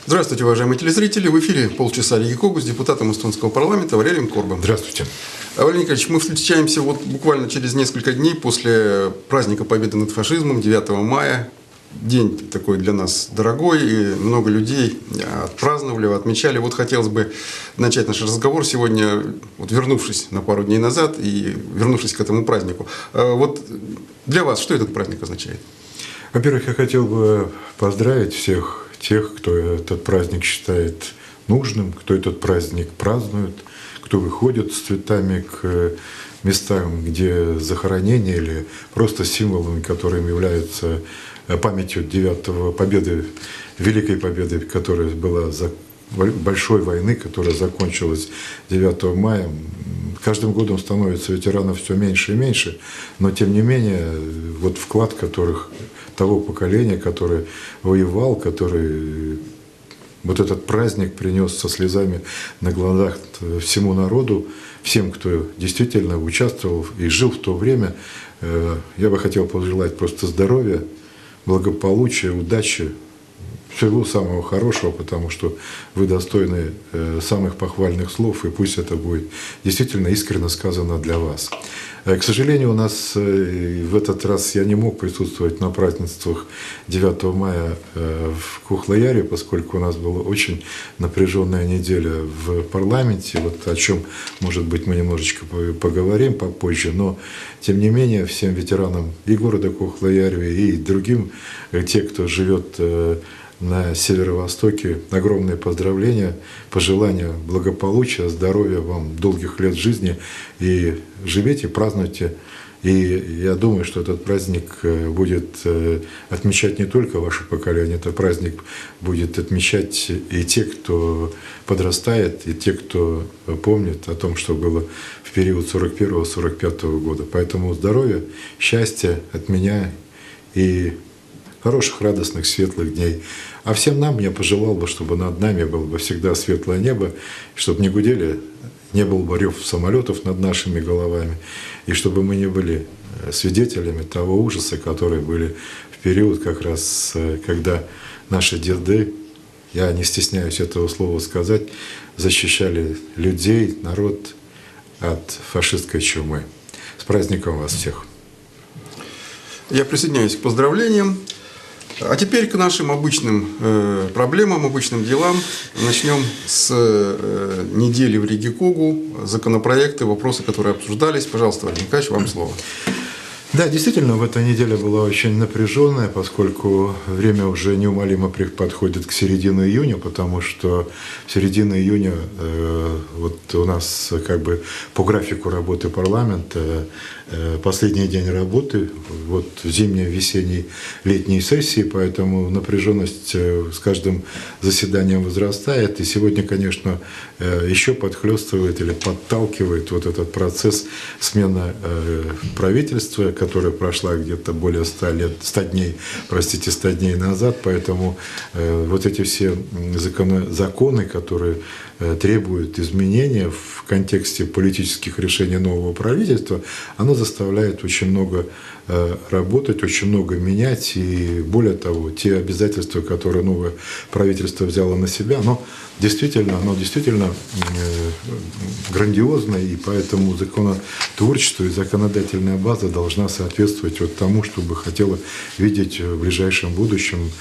Здравствуйте, уважаемые телезрители. В эфире полчаса Риги Когу с депутатом эстонского парламента Валерием Корбом. Здравствуйте. Валерий Николаевич, мы встречаемся буквально через несколько дней после праздника Победы над фашизмом, 9 мая. День такой для нас дорогой, и много людей отпраздновали, отмечали. Хотелось бы начать наш разговор сегодня, вернувшись на пару дней назад и вернувшись к этому празднику. Для вас что этот праздник означает? Во-первых, я хотел бы поздравить всех тех, кто этот праздник считает нужным, кто этот праздник празднует, кто выходит с цветами к местам, где захоронения или просто символами, которыми являются памятью 9-го победы, Великой Победы, которая была большой войны, которая закончилась 9 мая. Каждым годом становится ветеранов все меньше и меньше, но тем не менее вклад того поколения, которое воевал, который этот праздник принес со слезами на глазах всему народу, всем, кто действительно участвовал и жил в то время, я бы хотел пожелать просто здоровья, благополучия, удачи, всего самого хорошего, потому что вы достойны самых похвальных слов, и пусть это будет действительно искренне сказано для вас. К сожалению, у нас в этот раз я не мог присутствовать на празднествах 9 мая в Кохлояре, поскольку у нас была очень напряженная неделя в парламенте, о чем, может быть, мы немножечко поговорим попозже, но, тем не менее, всем ветеранам и города Кохлояре, и другим, те, кто живет на северо-востоке, огромные поздравления, пожелания благополучия, здоровья вам, долгих лет жизни, и живите, празднуйте. И я думаю, что этот праздник будет отмечать не только ваше поколение, этот праздник будет отмечать и те, кто подрастает, и те, кто помнит о том, что было в период 41-45 года. Поэтому здоровья, счастья от меня и хороших, радостных, светлых дней. А всем нам я пожелал бы, чтобы над нами было бы всегда светлое небо, чтобы не гудели, не был бы рев самолетов над нашими головами, и чтобы мы не были свидетелями того ужаса, который были в период как раз, когда наши деды, я не стесняюсь этого слова сказать, защищали людей, народ от фашистской чумы. С праздником вас всех! Я присоединяюсь к поздравлениям. А теперь к нашим обычным проблемам, обычным делам. Начнем с недели в Риги Когу, законопроекты, вопросы, которые обсуждались. Пожалуйста, Валерий Николаевич, вам слово. Да, действительно, в эта неделя была очень напряженная, поскольку время уже неумолимо подходит к середине июня, потому что в середине июня у нас по графику работы парламента последний день работы, зимней, весенней, летней сессии, поэтому напряженность с каждым заседанием возрастает. И сегодня, конечно, еще подхлестывает или подталкивает этот процесс смены правительства, которая прошла где-то более 100 дней назад. Поэтому эти все законы, которые требуют изменения в контексте политических решений нового правительства, оно заставляет очень много работать, очень много менять. И более того, те обязательства, которые новое правительство взяло на себя, оно действительно грандиозное, и поэтому законотворчество и законодательная база должна соответствовать тому, что бы хотела видеть в ближайшем будущем,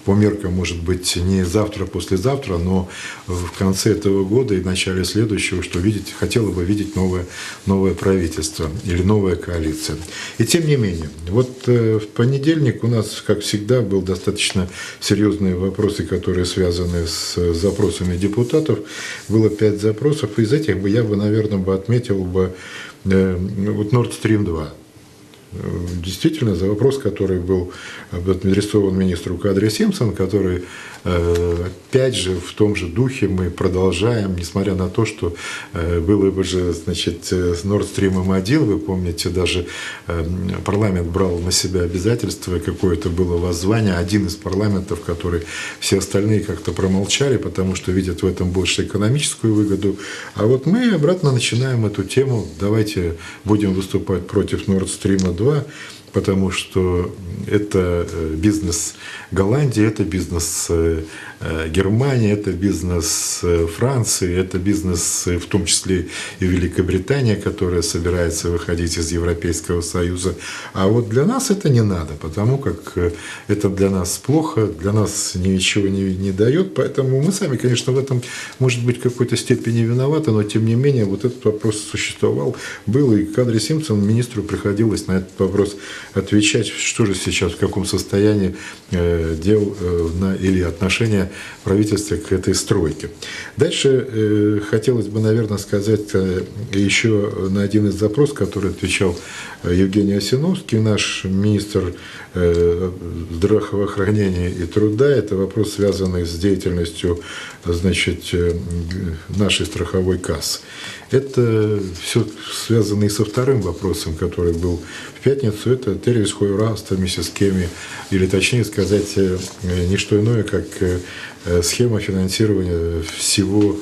по меркам, может быть, не завтра, послезавтра, но в конце этого года и в начале следующего, что хотела бы видеть новое правительство или новая коалиция. И тем не менее, в понедельник у нас, как всегда, был достаточно серьезные вопросы, которые связаны с запросами депутатов. Было 5 запросов. Из этих я бы, наверное, отметил Nord Stream 2. Действительно, за вопрос, который был адресован министру Кадри Симпсон, который, опять же, в том же духе мы продолжаем, несмотря на то, что было бы с Nord Stream 1, вы помните, даже парламент брал на себя обязательства, какое-то было воззвание, один из парламентов, который все остальные как-то промолчали, потому что видят в этом больше экономическую выгоду. А мы обратно начинаем эту тему, давайте будем выступать против Nord Stream 2. потому что это бизнес Голландии, это бизнес Германии, это бизнес Франции, это бизнес в том числе и Великобритания, которая собирается выходить из Европейского Союза. А вот для нас это не надо, потому как это для нас плохо, для нас ничего не дает, поэтому мы сами, конечно, в этом, может быть, в какой-то степени виноваты, но тем не менее вот этот вопрос существовал, был, и Кадри Симпсон, министру, приходилось на этот вопрос отвечать, что же сейчас, в каком состоянии дел или отношения правительства к этой стройке. Дальше хотелось бы, наверное, сказать еще на один из запросов, который отвечал Евгений Осиновский, наш министр здравоохранения и труда. Это вопрос, связанный с деятельностью, значит, нашей страховой кассы. Это все связано и со вторым вопросом, который был в пятницу. Это тервис хойраста миссис Кеми, или точнее сказать, не что иное, как схема финансирования всего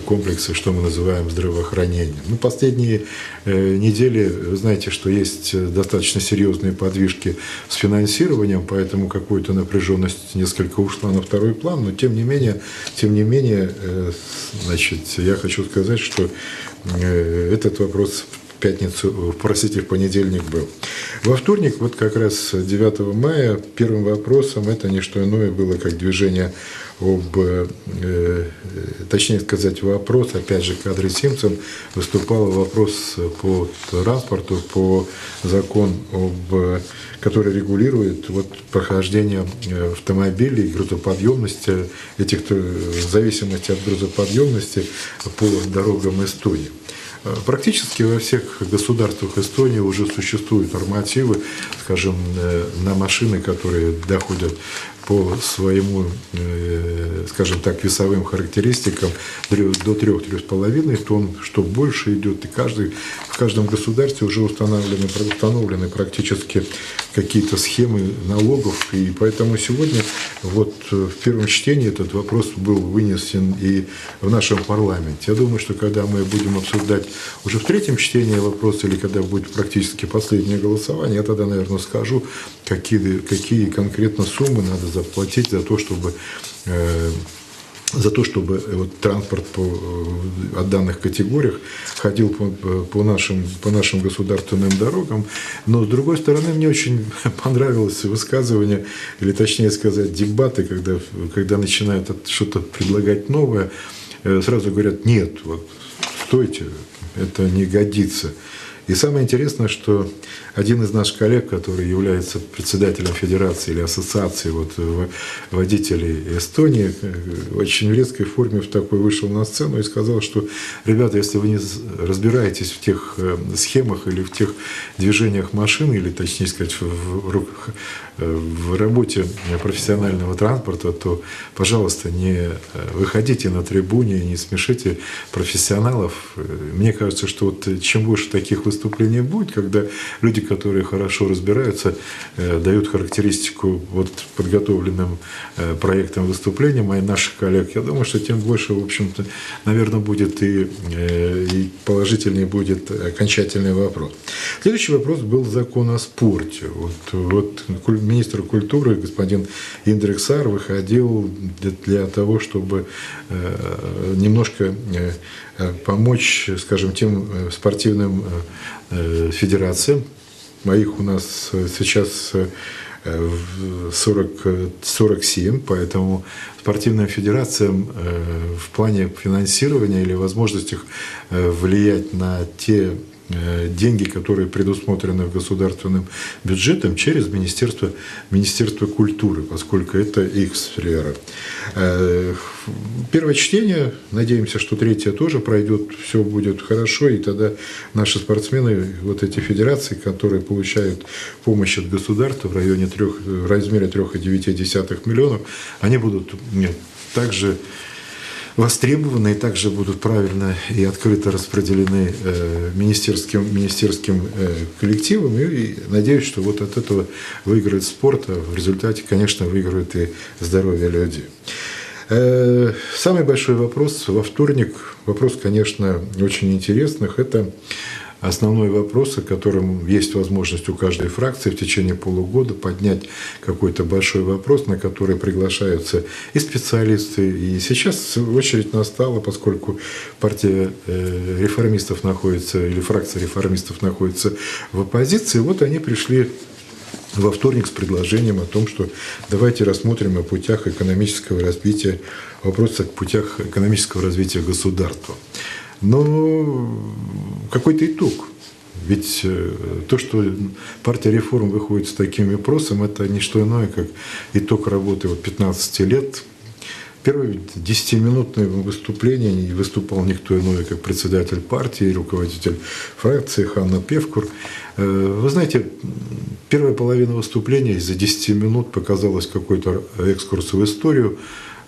комплекса, что мы называем здравоохранением. Ну, последние недели, вы знаете, что есть достаточно серьезные подвижки с финансированием, поэтому какую-то напряженность несколько ушла на второй план, но тем не менее, значит, я хочу сказать, что этот вопрос в понедельник был. Во вторник, вот как раз 9 мая, первым вопросом это не что иное было, как движение точнее сказать, вопрос, опять же, Кадри Симпсон выступал вопрос по транспорту, по закону, который регулирует вот прохождение автомобилей, грузоподъемности, в зависимости от грузоподъемности по дорогам Эстонии. Практически во всех государствах Эстонии уже существуют нормативы, скажем, на машины, которые доходят по своему, скажем так, весовым характеристикам до 3-3,5 тонн, что больше идет. И в каждом государстве уже установлены практически какие-то схемы налогов. И поэтому сегодня вот в первом чтении этот вопрос был вынесен и в нашем парламенте. Я думаю, что когда мы будем обсуждать уже в третьем чтении вопрос, или когда будет практически последнее голосование, я тогда, наверное, скажу, какие конкретно суммы надо заплатить за то, чтобы вот транспорт от данных категориях ходил по нашим государственным дорогам. Но, с другой стороны, мне очень понравилось высказывание, или точнее сказать, дебаты, когда начинают что-то предлагать новое, сразу говорят: нет, вот, стойте, это не годится. И самое интересное, что один из наших коллег, который является председателем Федерации или Ассоциации водителей Эстонии, в очень резкой форме в такой вышел на сцену и сказал, что, ребята, если вы не разбираетесь в тех схемах или в тех движениях машин, или, точнее сказать, в работе профессионального транспорта, то, пожалуйста, не выходите на трибуне, не смешите профессионалов. Мне кажется, что вот чем больше таких выступлений будет, когда люди, которые хорошо разбираются, дают характеристику вот подготовленным проектам выступлениям наших коллег, я думаю, что тем больше, в общем-то, наверное, будет и положительнее будет окончательный вопрос. Следующий вопрос был закон о спорте. Вот министр культуры господин Индрик Сар выходил для того, чтобы немножко помочь, скажем, тем спортивным федерациям. Моих у нас сейчас 47, поэтому спортивным федерациям в плане финансирования или возможностях влиять на те деньги, которые предусмотрены государственным бюджетом, через Министерство культуры, поскольку это их сфера. Первое чтение, надеемся, что третье тоже пройдет, все будет хорошо, и тогда наши спортсмены, вот эти федерации, которые получают помощь от государства в размере 3,9 миллионов, они будут также востребованы и также будут правильно и открыто распределены министерским коллективом. И надеюсь, что вот от этого выиграет спорт, а в результате, конечно, выиграет и здоровье людей. Самый большой вопрос во вторник, вопрос, конечно, очень интересных, это основной вопрос, о котором есть возможность у каждой фракции в течение полугода поднять какой-то большой вопрос, на который приглашаются и специалисты. И сейчас очередь настала, поскольку партия реформистов находится, или фракция реформистов находится в оппозиции, вот они пришли во вторник с предложением о том, что давайте рассмотрим о путях экономического развития, вопрос о путях экономического развития государства. Но какой-то итог. Ведь то, что партия реформ выходит с таким вопросом, это не что иное, как итог работы 15 лет. Первое 10-минутное выступление не выступал никто иной, как председатель партии, руководитель фракции Ханна Певкур. Вы знаете, первая половина выступления из-за 10 минут показалась какой-то экскурс в историю.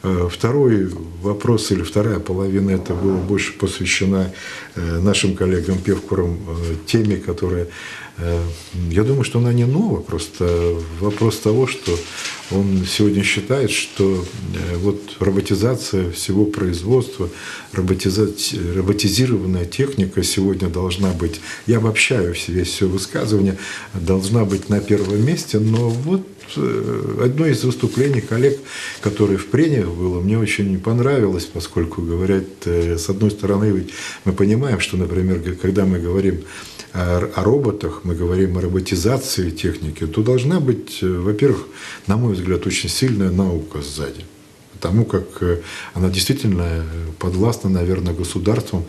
Второй вопрос или вторая половина это была больше посвящена нашим коллегам Певкурам теме, которая, я думаю, что она не нова, просто вопрос того, что он сегодня считает, что вот роботизация всего производства, роботизированная техника сегодня должна быть, я обобщаю все высказывания, должна быть на первом месте, но вот одно из выступлений коллег, которое в прениях было, мне очень понравилось, поскольку говорят, с одной стороны, ведь мы понимаем, что, например, когда мы говорим о роботах, мы говорим о роботизации техники, то должна быть, во-первых, на мой взгляд, очень сильная наука сзади. Потому как она действительно подвластна, наверное, государствам,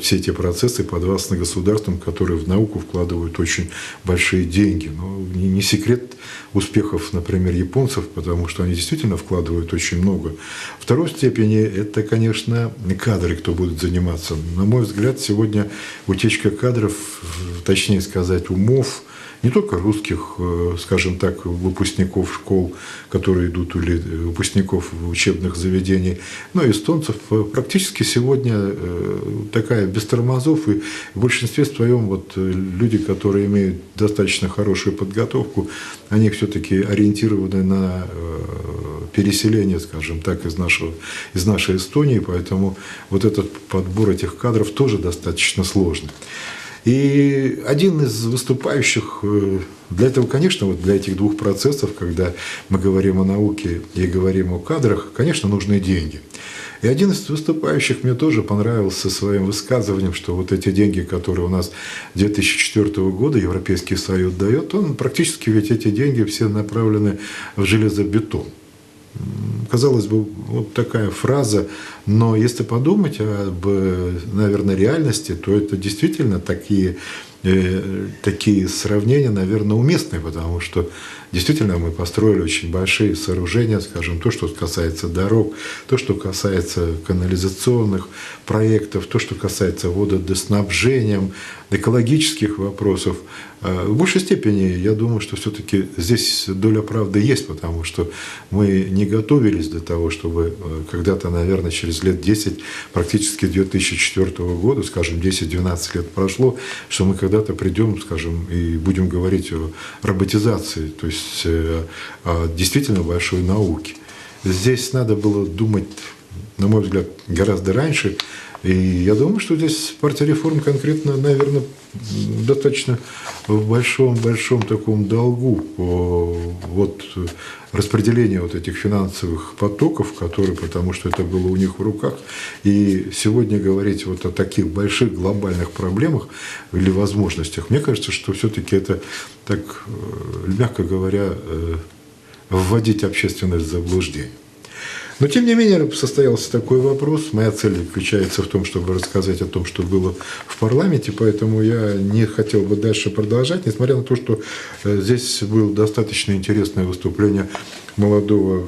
все эти процессы подвластны государствам, которые в науку вкладывают очень большие деньги. Но не секрет успехов, например, японцев, потому что они действительно вкладывают очень много. В второй степени это, конечно, кадры, кто будет заниматься. На мой взгляд, сегодня утечка кадров, точнее сказать, умов, не только русских, скажем так, выпускников школ, которые идут, или выпускников учебных заведений, но и эстонцев. Практически сегодня такая без тормозов, и в большинстве своем люди, которые имеют достаточно хорошую подготовку, они все-таки ориентированы на переселение, скажем так, из нашей Эстонии, поэтому этот подбор этих кадров тоже достаточно сложный. И один из выступающих, для этого, конечно, для этих двух процессов, когда мы говорим о науке и говорим о кадрах, конечно, нужны деньги. И один из выступающих мне тоже понравился своим высказыванием, что эти деньги, которые у нас 2004 года Европейский Союз дает, он практически ведь эти деньги все направлены в железобетон. Казалось бы, такая фраза, но если подумать об, наверное, реальности, то это действительно такие сравнения, наверное, уместные, потому что действительно мы построили очень большие сооружения, скажем, то, что касается дорог, то, что касается канализационных проектов, то, что касается водоснабжения, экологических вопросов. В большей степени, я думаю, что все-таки здесь доля правды есть, потому что мы не готовились для того, чтобы когда-то, наверное, через лет 10, практически 2004 года, скажем, 10-12 лет прошло, что мы когда-то придем, скажем, и будем говорить о роботизации, то есть о действительно большой науке. Здесь надо было думать, на мой взгляд, гораздо раньше. И я думаю, что здесь партия реформ конкретно, наверное, достаточно в большом таком долгу распределения этих финансовых потоков, потому что это было у них в руках. И сегодня говорить о таких больших глобальных проблемах или возможностях, мне кажется, что все-таки это, так мягко говоря, вводить общественность в заблуждение. Но, тем не менее, состоялся такой вопрос. Моя цель заключается в том, чтобы рассказать о том, что было в парламенте, поэтому я не хотел бы дальше продолжать, несмотря на то, что здесь было достаточно интересное выступление молодого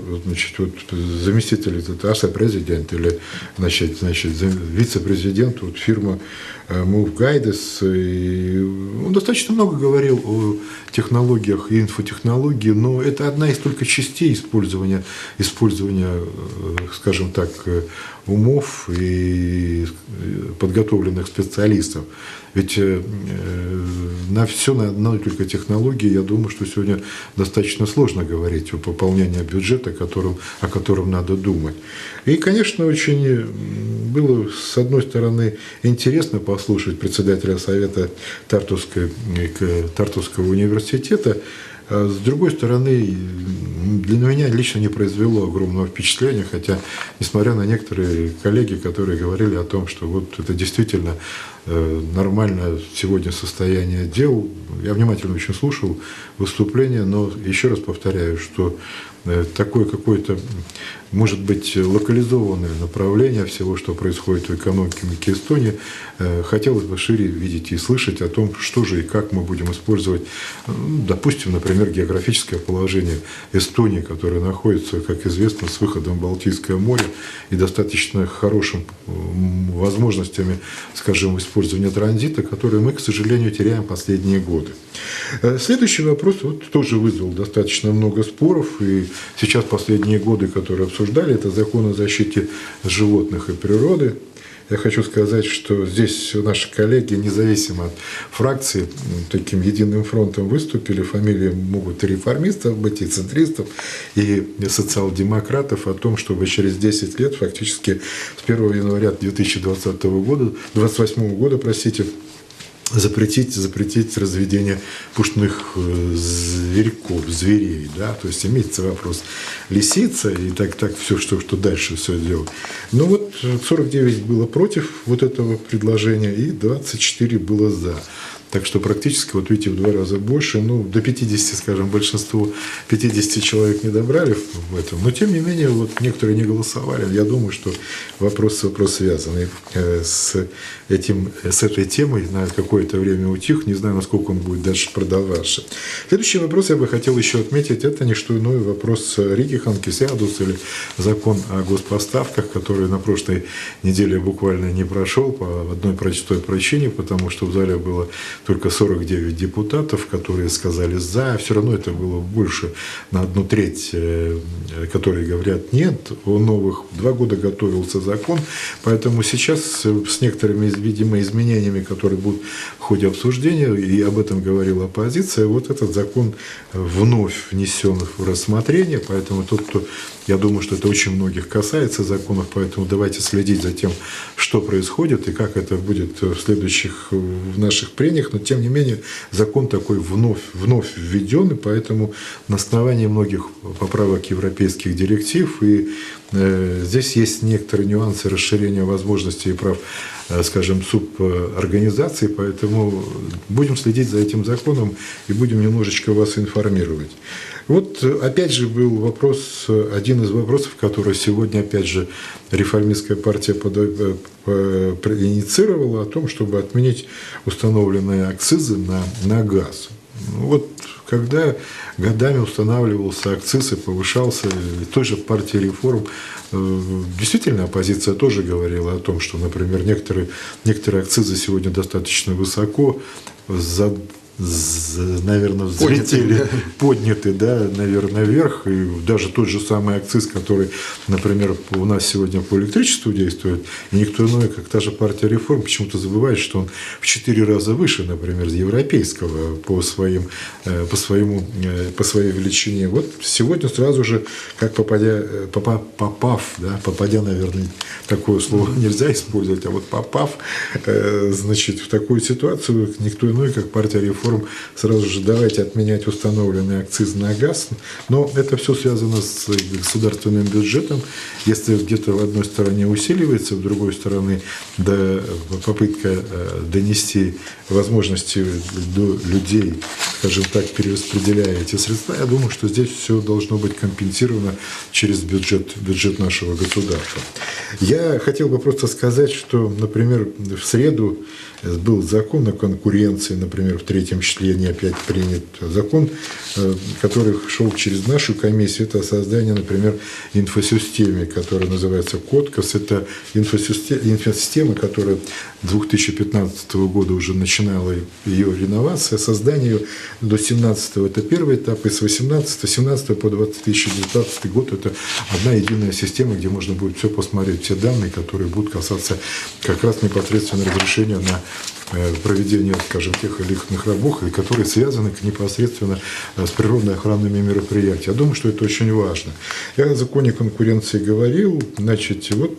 заместителя президента или вице-президент фирмы Move Guides. И он достаточно много говорил о технологиях и инфотехнологии, но это одна из только частей использования, скажем так, умов и подготовленных специалистов. Ведь на все, на одной только технологии, я думаю, что сегодня достаточно сложно говорить о пополнении исполнения бюджета, о котором надо думать. И, конечно, очень было, с одной стороны, интересно послушать председателя Совета Тартуского университета, а с другой стороны, для меня лично не произвело огромного впечатления, хотя, несмотря на некоторые коллеги, которые говорили о том, что вот это действительно нормальное сегодня состояние дел, я внимательно очень слушал выступление, но еще раз повторяю, что такое какое-то, может быть, локализованное направление всего, что происходит в экономике Эстонии, хотелось бы шире видеть и слышать о том, что же и как мы будем использовать, допустим, например, географическое положение Эстонии, которая находится, как известно, с выходом в Балтийское море и достаточно хорошими возможностями, скажем, использования транзита, которые мы, к сожалению, теряем последние годы. Следующий вопрос тоже вызвал достаточно много споров, и сейчас последние годы, которые обсуждали, это закон о защите животных и природы. Я хочу сказать, что здесь наши коллеги, независимо от фракции, таким единым фронтом выступили. Фамилии могут и реформистов быть, и центристов, и социал-демократов, о том, чтобы через 10 лет, фактически с 1 января 2028 года, запретить разведение пушных зверей, да, то есть имеется вопрос лисица и так все, что дальше все делать. Но вот 49 было против вот этого предложения и 24 было за. Так что практически, вот видите, в 2 раза больше, до 50, скажем, большинство 50 человек не добрали в этом. Но, тем не менее, вот некоторые не голосовали. Я думаю, что вопрос связанный с этой темой на какое-то время утих. Не знаю, насколько он будет дальше продолжаться. Следующий вопрос я бы хотел еще отметить. Это не что иное вопрос Риги Ханкисиадус или закон о госпоставках, который на прошлой неделе буквально не прошел по одной простой причине, потому что в зале было только 49 депутатов, которые сказали «за», все равно это было больше на 1/3, которые говорят «нет». О новых 2 года готовился закон, поэтому сейчас с некоторыми, видимо, изменениями, которые будут в ходе обсуждения, и об этом говорила оппозиция, вот этот закон вновь внесен в рассмотрение, поэтому я думаю, что это очень многих касается законов, поэтому давайте следить за тем, что происходит и как это будет в следующих наших прениях. Но, тем не менее, закон такой вновь введен, и поэтому на основании многих поправок европейских директив, и здесь есть некоторые нюансы расширения возможностей и прав, скажем, суборганизаций, поэтому будем следить за этим законом и будем немножечко вас информировать. Вот опять же был вопрос, один из вопросов, который сегодня опять же реформистская партия инициировала, о том, чтобы отменить установленные акцизы на газ. Вот когда годами устанавливался акциз и повышался, той же партии реформ, действительно оппозиция тоже говорила о том, что, например, некоторые акцизы сегодня достаточно высоко, наверное, взлетели, подняты, да, наверное, вверх. И даже тот же самый акциз, который, например, у нас сегодня по электричеству действует, и никто иной, как та же партия реформ, почему-то забывает, что он в 4 раза выше, например, европейского по своей величине. Вот сегодня сразу же, как попадя, наверное, такое слово нельзя использовать, а вот попав, значит, в такую ситуацию, никто иной, как партия реформ, сразу же давайте отменять установленный акциз на газ. Но это все связано с государственным бюджетом. Если где-то в одной стороне усиливается, в другой стороне попытка донести возможности до людей, скажем так, перераспределяя эти средства, я думаю, что здесь все должно быть компенсировано через бюджет нашего государства. Я хотел бы просто сказать, что, например, в среду был закон о конкуренции, например, в 3-м чтении опять принят закон, который шел через нашу комиссию. Это создание, например, инфосистемы, которая называется КОТКОС. Это инфосистема, которая 2015 года уже начинала ее реновация. Создание ее до 2017 это первый этап, и с 17 по 2019 год это одна единая система, где можно будет все посмотреть, все данные, которые будут касаться как раз непосредственно разрешения на проведения, скажем, тех или иных работ, которые связаны непосредственно с природно-охранными мероприятиями. Я думаю, что это очень важно. Я о законе конкуренции говорил. Значит, вот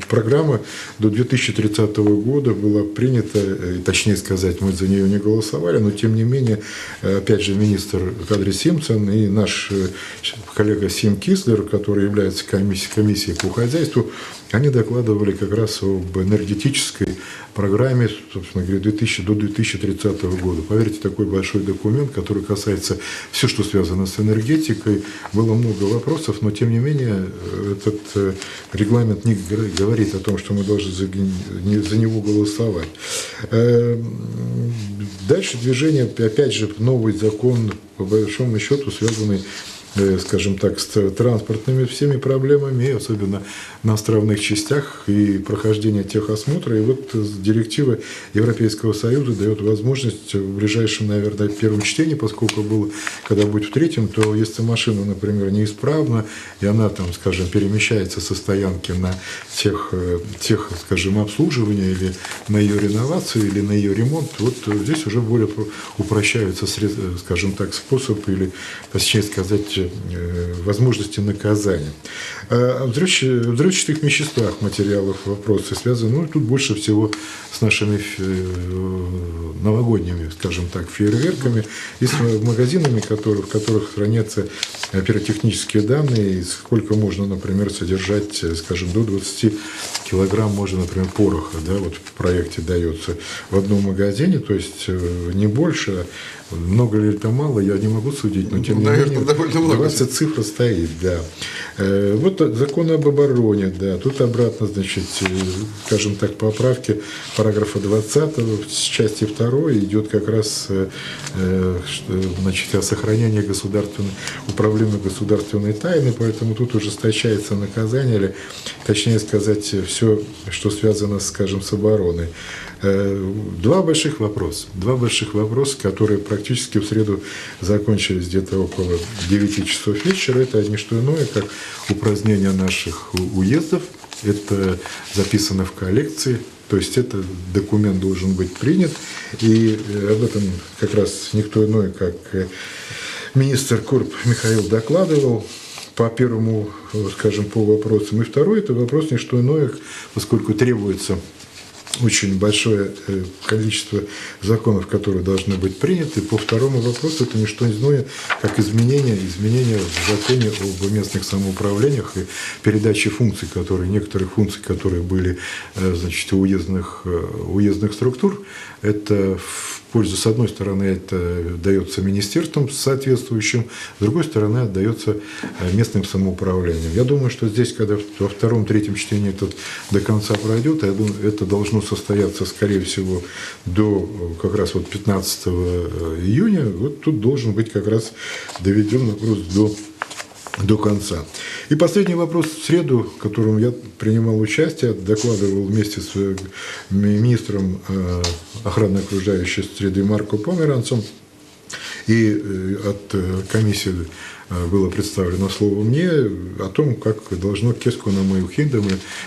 программа до 2030 года была принята, точнее сказать, мы за нее не голосовали, но тем не менее, опять же, министр Кадри Симпсон и наш коллега Сим Кислер, который является комиссией по хозяйству, они докладывали как раз об энергетической программе, собственно говоря, до 2030 года. Поверьте, такой большой документ, который касается все, что связано с энергетикой. Было много вопросов, но тем не менее этот регламент не говорит о том, что мы должны за него голосовать. Дальше движение, опять же, новый закон, по большому счету, связанный, скажем так, с транспортными всеми проблемами, особенно на островных частях, и прохождение техосмотра. И вот директива Европейского Союза дает возможность в ближайшем, наверное, первом чтении, поскольку было, когда будет в третьем, то если машина, например, неисправна, и она, там, скажем, перемещается со стоянки на тех, скажем, обслуживание, или на ее реновацию, или на ее ремонт, вот здесь уже более упрощаются, скажем так, способ, или, точнее сказать, возможности наказания. О взрывчатых веществах, материалах вопросы связаны, ну, тут больше всего с нашими новогодними, скажем так, фейерверками и с магазинами, в которых хранятся пиротехнические данные, и сколько можно, например, содержать, скажем, до 20 килограмм можно, например, пороха, да, вот в проекте дается в одном магазине, то есть не больше. Много ли это мало, я не могу судить, но тем не менее 20 цифр стоит, да. Вот закон об обороне, да, тут обратно, значит, скажем так, поправки параграфа 20 в части 2 идет как раз, значит, о сохранении управления государственной тайны, поэтому тут ужесточается наказание, или, точнее сказать, все, что связано, скажем, с обороной. Два больших вопроса, которые практически в среду закончились где-то около 9 часов вечера. Это не что иное, как упразднение наших уездов. Это записано в коллекции. То есть этот документ должен быть принят. И об этом как раз никто иной, как министр Курб Михаил докладывал по первому, скажем, по вопросам. И второй, это вопрос не что иное, поскольку требуется очень большое количество законов, которые должны быть приняты. По второму вопросу это не что иное, как изменения в законе об местных самоуправлениях и передаче функций, некоторых функций, которые были, значит, у уездных структур. Это в пользу, с одной стороны, это дается министерством соответствующим, с другой стороны, отдается местным самоуправлением. Я думаю, что здесь, когда во втором-третьем чтении это до конца пройдет, я думаю, это должно состояться, скорее всего, до как раз вот 15 июня. Вот тут должен быть как раз доведен вопрос до конца. И последний вопрос в среду, в котором я принимал участие, докладывал вместе с министром охраны окружающей среды Марко Померанцем, и от комиссии было представлено слово мне о том, как должно Кескунам и Ухиндам,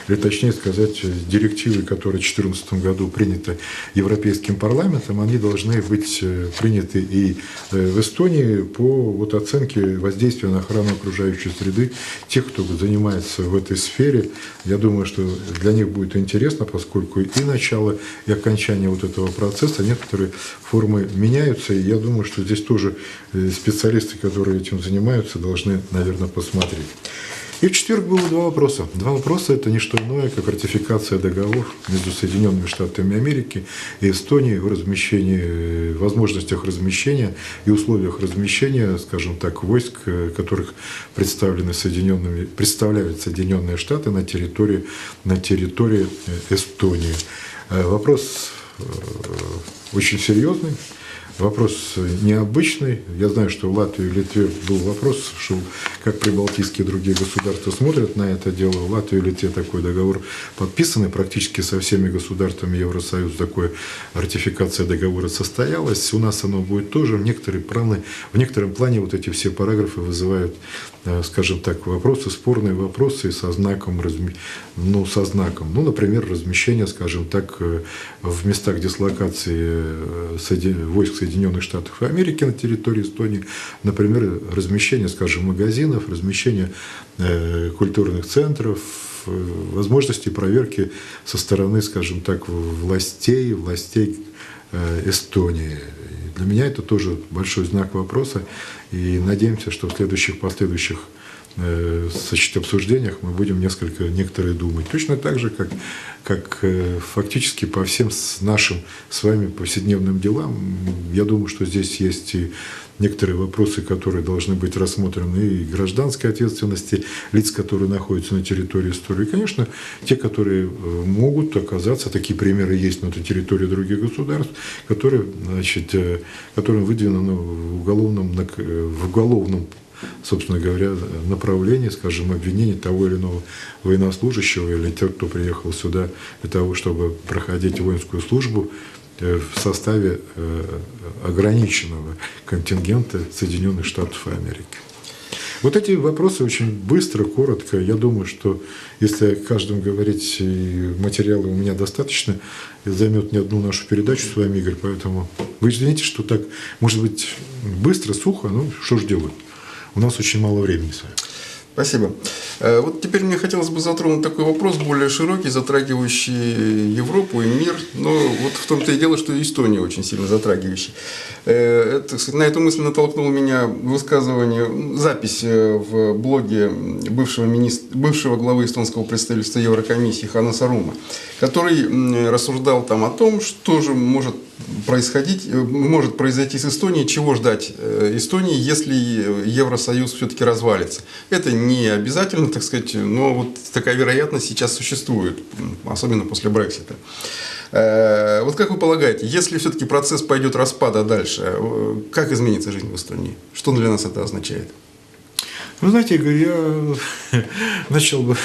или точнее сказать, директивы, которые в 2014 году приняты Европейским парламентом, они должны быть приняты и в Эстонии по вот оценке воздействия на охрану окружающей среды тех, кто занимается в этой сфере. Я думаю, что для них будет интересно, поскольку и начало, и окончание вот этого процесса, некоторые формы меняются, и я думаю, что здесь тоже специалисты, которые этим занимаются, должны, наверное, посмотреть. И в четверг было два вопроса. Два вопроса – это не что иное, как ратификация договоров между Соединенными Штатами Америки и Эстонией в размещении, возможностях размещения и условиях размещения, скажем так, войск, которых представляют Соединенные Штаты на территории Эстонии. Вопрос очень серьезный. Вопрос необычный. Я знаю, что в Латвии и Литве был вопрос, что как прибалтийские другие государства смотрят на это дело. В Латвии и Литве такой договор подписан, практически со всеми государствами Евросоюза такая ратификация договора состоялась. У нас оно будет тоже. В некотором плане вот эти все параграфы вызывают скажем так, вопросы, спорные вопросы со знаком, например, размещение, скажем так, в местах дислокации войск Соединенных Штатов Америки на территории Эстонии, например, размещение, скажем, магазинов, размещение культурных центров, возможности проверки со стороны, скажем так, властей Эстонии. Для меня это тоже большой знак вопроса, и надеемся, что в последующих обсуждениях мы будем некоторые думать. Точно так же, как фактически по всем нашим с вами повседневным делам. Я думаю, что здесь есть и некоторые вопросы, которые должны быть рассмотрены, и гражданской ответственности лиц, которые находятся на территории Эстонии. И, конечно, те, которые могут оказаться, такие примеры есть на территории других государств, которым выдвинуто в уголовном, собственно говоря, направлении, скажем, обвинение того или иного военнослужащего или тех, кто приехал сюда для того, чтобы проходить воинскую службу в составе ограниченного контингента Соединенных Штатов Америки. Вот эти вопросы очень быстро, коротко. Я думаю, что если о каждом говорить, материала у меня достаточно, займет не одну нашу передачу с вами, Игорь. Поэтому вы извините, что так, может быть, быстро, сухо, что ж делать. У нас очень мало времени с вами. Спасибо. Вот теперь мне хотелось бы затронуть такой вопрос, более широкий, затрагивающий Европу и мир. Но вот в том-то и дело, что и Эстония очень сильно затрагивающий. На эту мысль натолкнуло меня высказывание, запись в блоге бывшего главы эстонского представительства Еврокомиссии Хана Сарума, который рассуждал там о том, что же может произойти с Эстонией, чего ждать Эстонии, если Евросоюз все-таки развалится. Это не обязательно, так сказать, но вот такая вероятность сейчас существует, особенно после Брексита. Вот как вы полагаете, если все-таки процесс пойдет распада дальше, как изменится жизнь в Эстонии? Что для нас это означает? Вы знаете, Игорь, я начал бы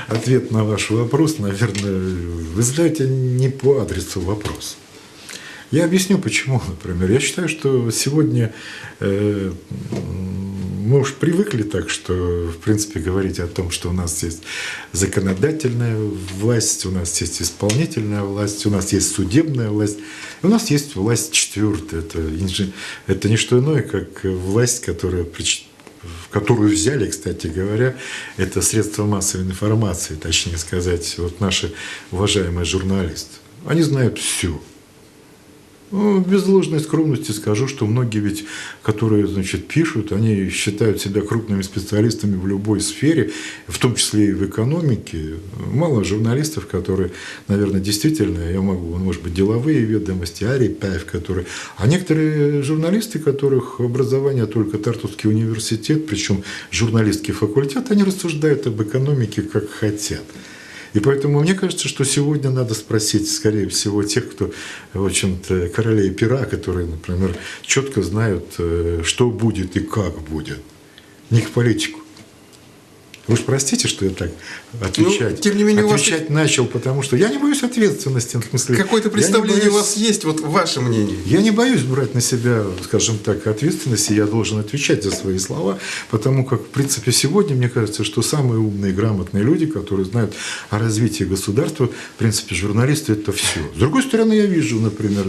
ответ на ваш вопрос, наверное, вы задаете не по адресу вопрос. Я объясню, почему, например. Я считаю, что сегодня мы уж привыкли так, что, в принципе, говорить о том, что у нас есть законодательная власть, у нас есть исполнительная власть, у нас есть судебная власть, и у нас есть власть четвертая. Это не что иное, как власть, которую взяли, кстати говоря, это средства массовой информации, точнее сказать, вот наши уважаемые журналисты. Они знают все. Без ложной скромности скажу, что многие ведь, которые, пишут, они считают себя крупными специалистами в любой сфере, в том числе и в экономике. Мало журналистов, которые, наверное, действительно, может быть, деловые ведомости, Арипаев, которые... А некоторые журналисты, которых образование только Тартусский университет, причем журналистский факультет, они рассуждают об экономике как хотят. И поэтому мне кажется, что сегодня надо спросить, скорее всего, тех, кто, в общем-то, королей пера, которые, например, четко знают, что будет и как будет. Не к политику. Вы уж простите, что я так тем не менее, отвечать начал, потому что я не боюсь ответственности. В смысле, какое-то представление у вас есть, вот ваше мнение? Я не боюсь брать на себя, скажем так, ответственности, я должен отвечать за свои слова, потому как, в принципе, сегодня, мне кажется, что самые умные, грамотные люди, которые знают о развитии государства, в принципе, журналисты – это все. С другой стороны, я вижу, например,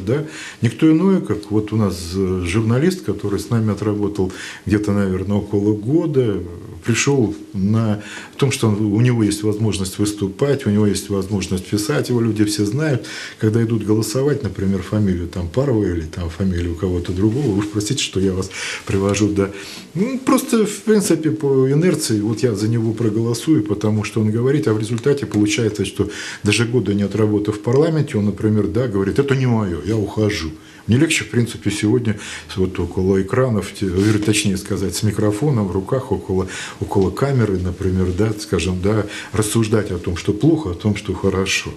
никто иной, как вот у нас журналист, который с нами отработал где-то, наверное, около года, пришел в том, что у него есть возможность выступать, у него есть возможность писать, его люди все знают. Когда идут голосовать, например, фамилию Парова или фамилию кого-то другого, вы уж простите, что я вас привожу, просто, в принципе, по инерции, вот я за него проголосую, потому что он говорит, а в результате получается, что даже года не отработав в парламенте, он, например, говорит, это не мое, я ухожу. Мне легче, в принципе, сегодня вот около экранов, точнее сказать, с микрофоном в руках, около камеры, например, рассуждать о том, что плохо, о том, что хорошо.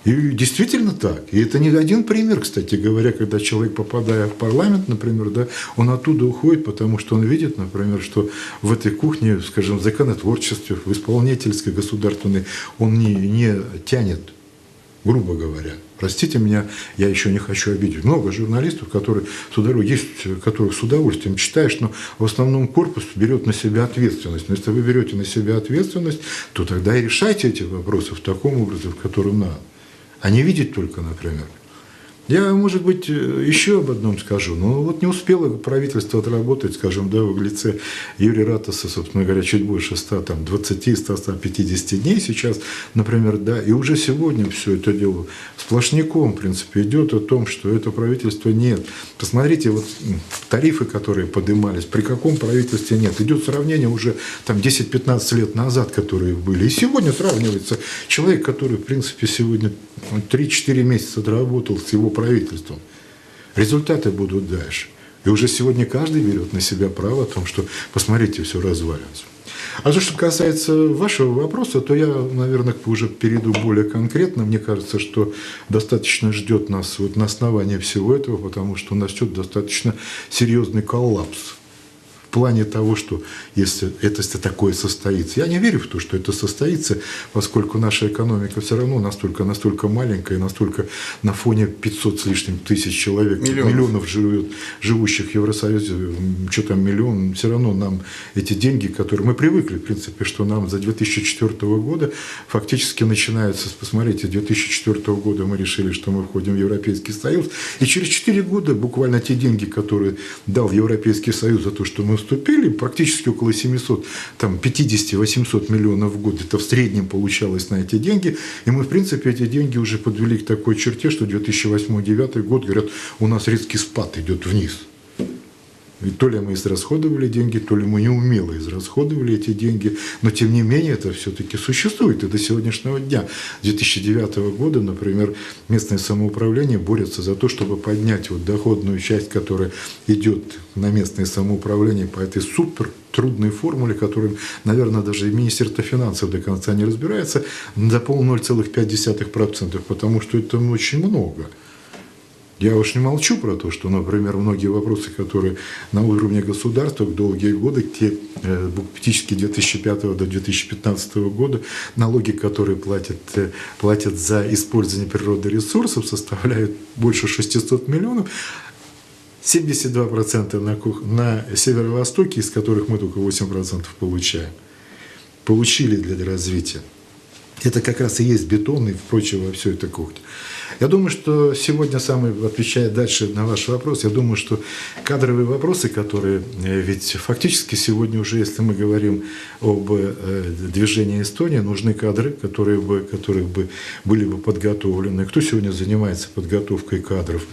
И действительно так. И это не один пример, кстати говоря, когда человек, попадая в парламент, например, он оттуда уходит, потому что он видит, например, что в этой кухне, скажем, в законотворчестве, в исполнительской, государственной, он не тянет грубо говоря. Простите меня, я еще не хочу обидеть. Много журналистов, которые есть, которых с удовольствием читаешь, но в основном корпус берет на себя ответственность. Но если вы берете на себя ответственность, то тогда и решайте эти вопросы в таком образе, в котором надо. А не видеть только, например. Я, может быть, еще об одном скажу. Но вот не успело правительство отработать, скажем, да, в лице Юрия Ратуса, собственно говоря, чуть больше 120-150 дней сейчас, например, да, и уже сегодня все это дело сплошняком, в принципе, идет о том, что это правительство нет. Посмотрите, вот тарифы, которые поднимались, при каком правительстве нет. Идет сравнение уже там 10-15 лет назад, которые были. И сегодня сравнивается человек, который, в принципе, сегодня 3-4 месяца отработал с его правительством. Результаты будут дальше. И уже сегодня каждый берет на себя право о том, что, посмотрите, все разваливается. А то, что касается вашего вопроса, то я, наверное, уже перейду более конкретно. Мне кажется, что достаточно ждет нас вот на основании всего этого, потому что у нас ждет достаточно серьезный коллапс. В плане того, что если такое состоится. Я не верю в то, что это состоится, поскольку наша экономика все равно настолько маленькая, настолько на фоне 500 с лишним тысяч человек, миллионов живущих в Евросоюзе, что там миллион, все равно нам эти деньги, которые мы привыкли, в принципе, что нам за 2004 года фактически начинается, посмотрите, 2004 года мы решили, что мы входим в Европейский Союз, и через 4 года буквально те деньги, которые дал Европейский Союз за то, что мы вступили, практически около 750-800 миллионов в год. Это в среднем получалось на эти деньги. И мы, в принципе, эти деньги уже подвели к такой черте, что 2008-2009 год, говорят, у нас резкий спад идет вниз. И то ли мы израсходовали деньги, то ли мы неумело израсходовали эти деньги, но тем не менее это все-таки существует. И до сегодняшнего дня, 2009 года, например, местное самоуправление борется за то, чтобы поднять вот доходную часть, которая идет на местное самоуправление по этой супер трудной формуле, которую, наверное, даже и Министерство финансов до конца не разбирается, до 0,5%, потому что это очень много. Я уж не молчу про то, что, например, многие вопросы, которые на уровне государства долгие годы, практически 2005 до 2015 года, налоги, которые платят за использование природных ресурсов, составляют больше 600 миллионов. 72% на северо-востоке, из которых мы только 8% получили для развития. Это как раз и есть бетон и прочее все это кухня. Я думаю, что сегодня, отвечая дальше на ваш вопрос, я думаю, что кадровые вопросы, которые ведь фактически сегодня уже, если мы говорим об движении Эстонии, нужны кадры, которые были бы подготовлены. Кто сегодня занимается подготовкой кадров?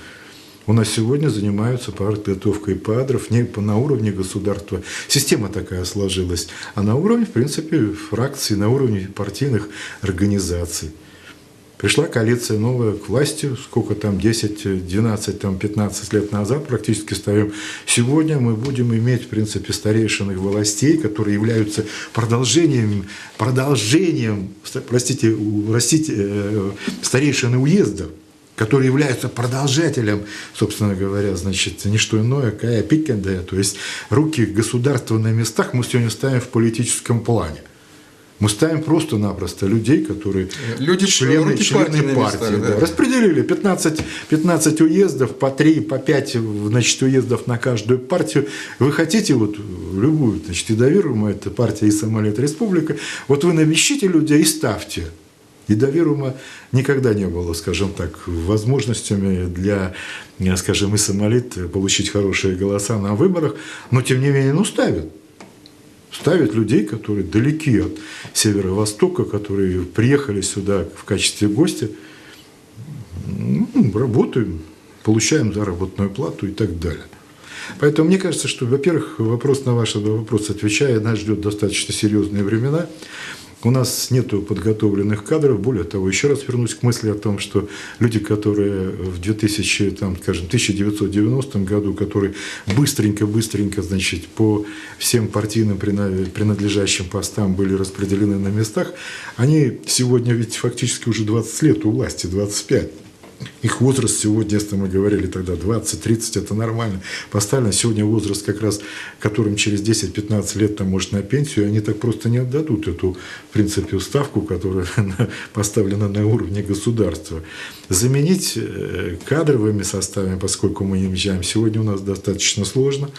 У нас сегодня занимаются подготовкой кадров не на уровне государства. Система такая сложилась, а на уровне, в принципе, фракций, на уровне партийных организаций. Пришла коалиция новая к власти, сколько там, 10, 12, 15 лет назад практически ставим. Сегодня мы будем иметь, в принципе, старейшинных властей, которые являются продолжением, старейшины уездов, которые являются продолжателем, собственно говоря, значит, не что иное, кая пикенда, то есть руки государства на местах мы сегодня ставим в политическом плане. Мы ставим просто-напросто людей, которые члены партии. Да. Распределили 15 уездов, по 3, по 5 значит, уездов на каждую партию. Вы хотите вот любую, значит, Едовирума, это партия и Самолет Республика, вот вы навещите людей и ставьте. Едовирума никогда не было, скажем так, возможностями для, скажем, и Самолет получить хорошие голоса на выборах, но тем не менее, ставят. Ставят людей, которые далеки от северо-востока, которые приехали сюда в качестве гостя, работаем, получаем заработную плату и так далее. Поэтому мне кажется, что, во-первых, на ваш вопрос отвечая, нас ждет достаточно серьезные времена. У нас нет подготовленных кадров. Более того, еще раз вернусь к мысли о том, что люди, которые в 1990 году, которые быстренько, значит, по всем партийным принадлежащим постам были распределены на местах, они сегодня ведь фактически уже 20 лет у власти, 25. их возраст сегодня, если мы говорили тогда 20-30, это нормально. Поставлен сегодня возраст как раз, которым через 10-15 лет там, может, на пенсию, и они так просто не отдадут эту, в принципе, ставку, которая поставлена на уровне государства. Заменить кадровыми составами, поскольку мы не въезжаем, сегодня у нас достаточно сложно.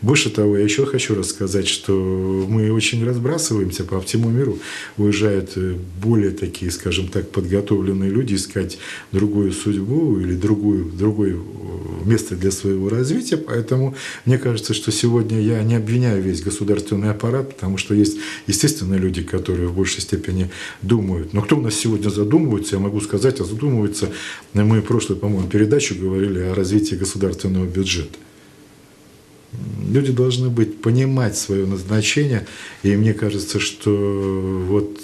Больше того, я еще хочу рассказать, что мы очень разбрасываемся по всему миру. Уезжают более такие, скажем так, подготовленные люди искать другую судьбу или другое место для своего развития. Поэтому мне кажется, что сегодня я не обвиняю весь государственный аппарат, потому что есть, естественно, люди, которые в большей степени думают. Но кто у нас сегодня задумывается, я могу сказать, задумывается. Мы в прошлой, по-моему, передаче говорили о развитии государственного бюджета. Люди должны понимать свое назначение, и мне кажется, что вот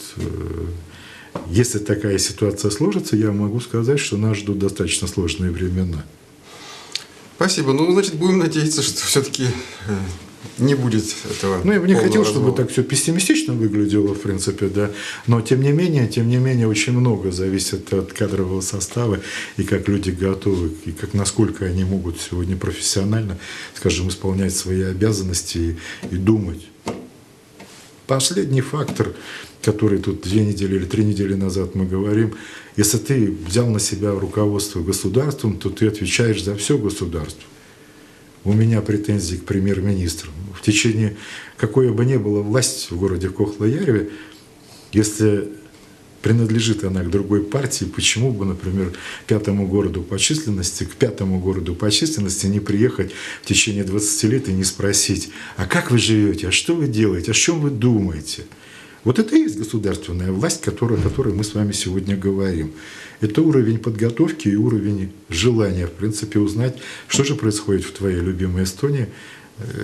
если такая ситуация сложится, я могу сказать, что нас ждут достаточно сложные времена. Спасибо. Ну, значит, будем надеяться, что все-таки не будет этого. Ну, я бы не хотел, разлома. чтобы так все пессимистично выглядело, в принципе, да. Но тем не менее, очень много зависит от кадрового состава и как люди готовы, и как насколько они могут сегодня профессионально, скажем, исполнять свои обязанности и думать. Последний фактор, который тут 2 недели или 3 недели назад мы говорим, если ты взял на себя руководство государством, то ты отвечаешь за все государство. У меня претензии к премьер-министру. В течение, какой бы ни была власть в городе Кохлояреве, если принадлежит она к другой партии, почему бы, например, к пятому городу по численности не приехать в течение 20 лет и не спросить, а как вы живете, а что вы делаете, о чем вы думаете? Вот это и есть государственная власть, о которой мы с вами сегодня говорим. Это уровень подготовки и уровень желания, в принципе, узнать, что же происходит в твоей любимой Эстонии.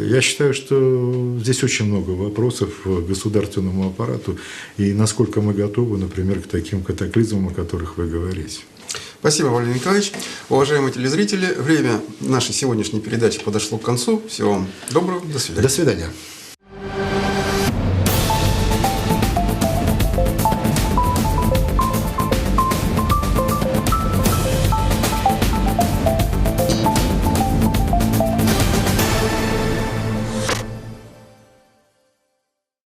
Я считаю, что здесь очень много вопросов к государственному аппарату и насколько мы готовы, например, к таким катаклизмам, о которых вы говорите. Спасибо, Валерий Николаевич. Уважаемые телезрители, время нашей сегодняшней передачи подошло к концу. Всего вам доброго. До свидания. До свидания.